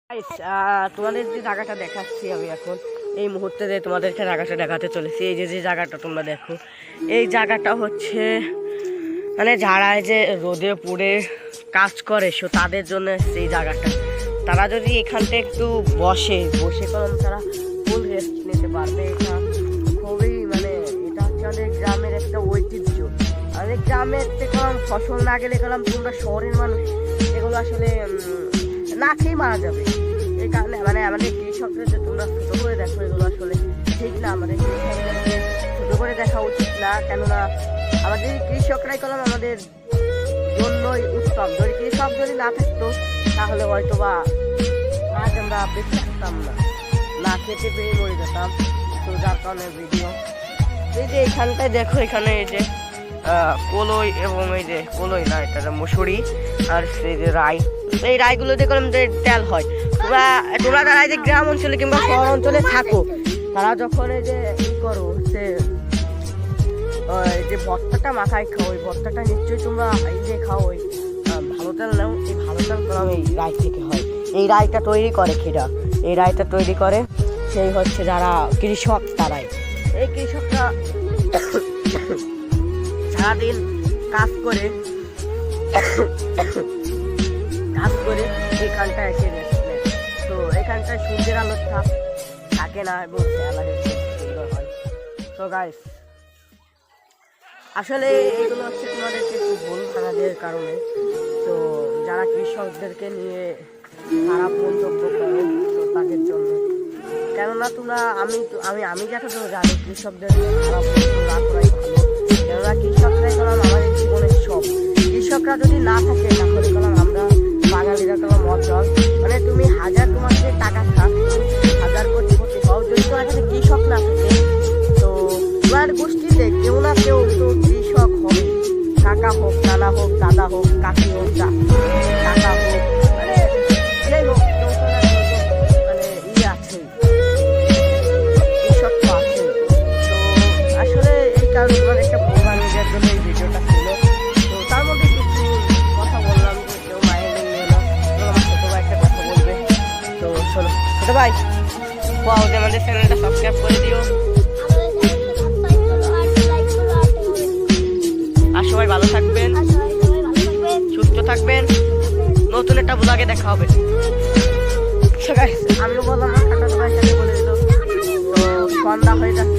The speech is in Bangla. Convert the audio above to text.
তোমাদের যে জায়গাটা দেখাচ্ছি আমি এখন এই মুহূর্তে যে তোমাদেরকে জায়গাটা দেখাতে চলেছি, এই যে যে জায়গাটা তোমরা দেখো, এই জায়গাটা হচ্ছে মানে যারা যে রোদে পুড়ে কাজ করে সো তাদের জন্য এই জায়গাটা। তারা যদি এখানটা একটু বসে কারণ তারা ফুল রেস্ট নিতে পারবে। এটা খুবই মানে এটা হচ্ছে আমাদের গ্রামের একটা ঐতিহ্য। আমাদের গ্রামের কারণ ফসল না গেলে কারণ তোমরা শহরের মানুষ এগুলো আসলে না খেয়ে মারা যাবে। এই কারণে মানে আমাদের কৃষকদের যে তোমরা ছোটো করে দেখো এগুলো আসলে ঠিক না। আমাদের কৃষকদেরকে ছোটো করে দেখা উচিত না, কেননা আমাদের কৃষকরাই কলম আমাদের জন্যই উত্তম। যদি কৃষক যদি না থাকতো তাহলে হয়তো বা আজ আমরা বেঁচে থাকতাম না খেতে পেয়ে মরে যেতাম। তো যার কারণে ভিডিও এই যে এখানটায় দেখো, এখানে এই যে কলই এবং এই যে কলই না, এটা মুসুরি আর সেই যে রাই, এই রাইগুলো দেখলাম যে তেল হয়। তোমরা যারা এই যে গ্রাম অঞ্চলে কিংবা শহর অঞ্চলে থাকো তারা যখন এই যে ই করো সে যে ভর্তাটা মাথায় খাও, ওই ভর্তাটা নিশ্চয়ই তোমরা এই যে খাও ওই ভালো তেল নাও। এই ভালো তেল করলাম এই রাই থেকে হয়। এই রাইটা তৈরি করে খেরা, এই রাইটা তৈরি করে সেই হচ্ছে যারা কৃষক তারাই। এই কৃষকরা সারাদিন কাজ করে এখানটায় এসে রেস্ট নেয়। তো এখানটায় সূর্যের আলো থাকে না এবং সুন্দর হয়। তো গাইস আসলে এগুলো হচ্ছে তোমাদেরকে একটু ভুল ধারণার কারণে। তো যারা কৃষকদেরকে নিয়ে খারাপ মন্তব্য করে তো তাদের জন্য, কেননা তোমরা আমি যেটা তো জানি কৃষকদের খারাপ মন্তব্য না করাই ভালো। কেননা কৃষকরাই কলাম আমাদের জীবনের সব। কৃষকরা যদি না থাকে তাহলে কলাম আমরা বাঙালিরা কলাম অচল। মানে তুমি হাজার তোমার যে টাকা থাক, হাজার কোটি হও, যদি তোমার কাছে কৃষক না থাকে তো তোমার গোষ্ঠীতে কেউ না কেউ তো কৃষক হবে। কাকা হোক, নানা হোক, দাদা হোক, কাকি হোক, কাকা হোক, মানে যাই হোক মানে আছে, কৃষক তো আছে। তো আসলে এই কারণে তোমার একটা ভোগান নিজের জন্য এই ভিডিওটা ছিল। তো তার মধ্যে কিছু কথা বললাম যে কেউ মাইন্ড নিয়ে না, আমার ছোটো ভাই একটা কথা বলবে। তো চলো ছোটো ভাই আমাদের চ্যানেলটা সাবস্ক্রাইব করে দিও, আর সবাই ভালো থাকবেন, সুস্থ থাকবেন। নতুন একটা ব্লগে দেখা হবে। আমিও বললাম ঠান্ডা বলে দিল। তো সন্ধ্যা হয়ে যাচ্ছে।